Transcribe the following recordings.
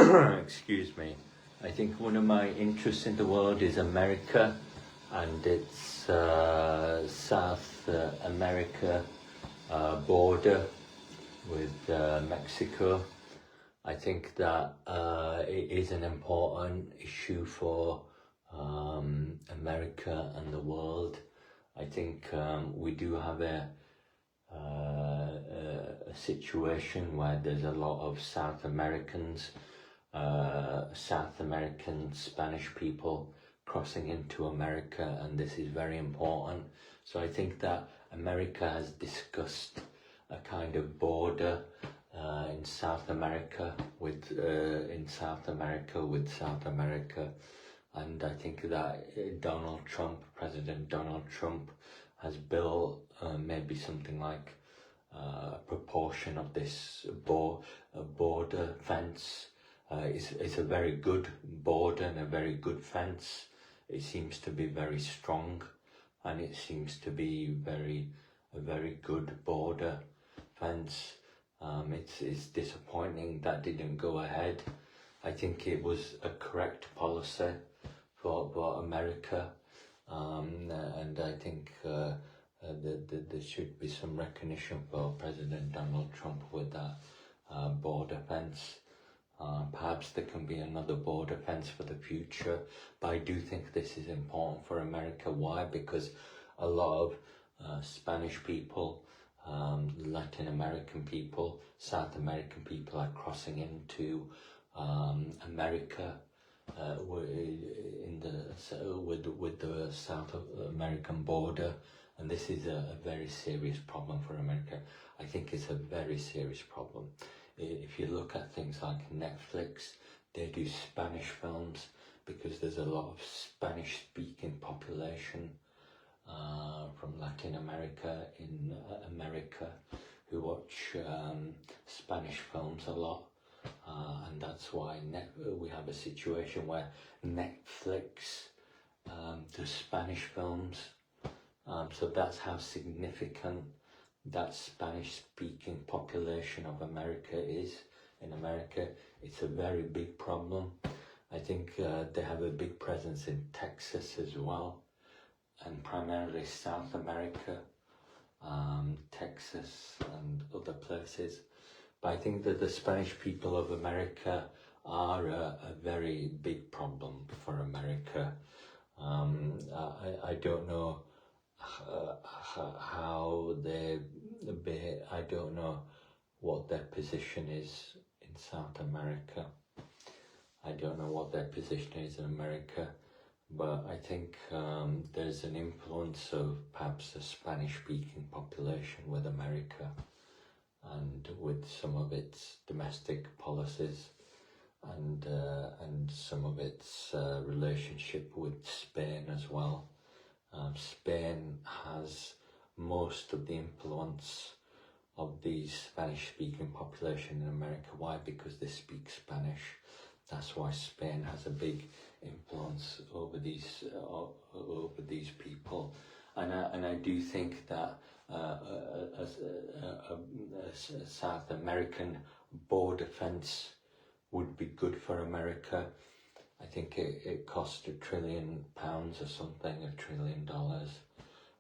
excuse me, I think one of my interests in the world is America and its South America border with Mexico. I think that it is an important issue for America and the world. I think we do have a situation where there's a lot of South American Spanish people crossing into America, and this is very important. So I think that America has discussed a kind of border in South America with South America, and I think that President Donald Trump has built maybe something like a proportion of this border fence. It's a very good border and a very good fence. It seems to be very strong, and it seems to be a very good border fence. It's disappointing that didn't go ahead. I think it was a correct policy for America, and I think there should be some recognition for President Donald Trump with that border fence. Perhaps there can be another border fence for the future, but I do think this is important for America. Why? Because a lot of Spanish people, Latin American people, South American people are crossing into America with the South American border, and this is a very serious problem for America. I think it's a very serious problem. If you look at things like Netflix, they do Spanish films because there's a lot of Spanish-speaking population from Latin America in America who watch Spanish films a lot, and that's why we have a situation where Netflix does Spanish films. So that's how significant that Spanish-speaking population of America is. In America, it's a very big problem. I think they have a big presence in Texas as well, and primarily South America, Texas and other places. But I think that the Spanish people of America are a very big problem for America. I don't know how I don't know what their position is in South America. I don't know what their position is in America, but I think there's an influence of perhaps the Spanish-speaking population with America and with some of its domestic policies and some of its relationship with Spain as well. Spain has most of the influence of the Spanish-speaking population in America. Why? Because they speak Spanish. That's why Spain has a big influence over these people, and I do think that a South American border fence would be good for America. I think it cost £1 trillion or something, $1 trillion,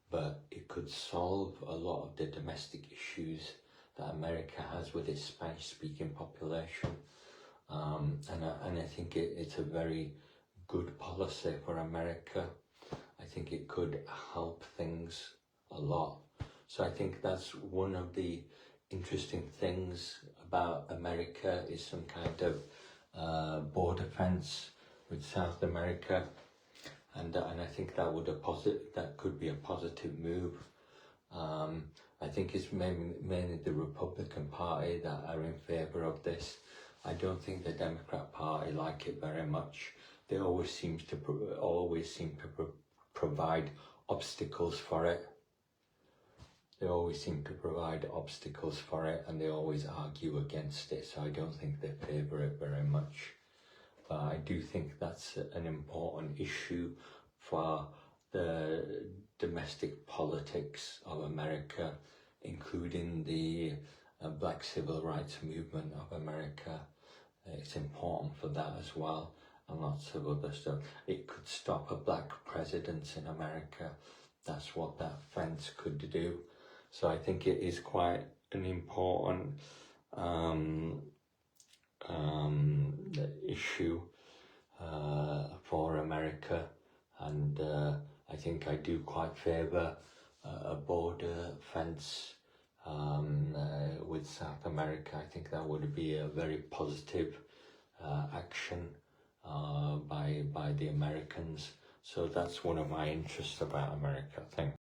but it could solve a lot of the domestic issues that America has with its Spanish-speaking population, and I think it's a very good policy for America. I think it could help things a lot. So I think that's one of the interesting things about America, is some kind of border fence with South America, and I think that could be a positive move. I think it's mainly the Republican Party that are in favour of this. I don't think the Democrat Party like it very much. They always seem to provide obstacles for it. They always seem to provide obstacles for it, and they always argue against it. So I don't think they favour it very much. But I do think that's an important issue for the domestic politics of America, including the Black Civil Rights Movement of America. it's important for that as well, and lots of other stuff. It could stop a black president in America. That's what that fence could do. So I think it is quite an important issue for America, and I think I do quite favour a border fence with South America. I think that would be a very positive action by the Americans. So that's one of my interests about America. Thank you.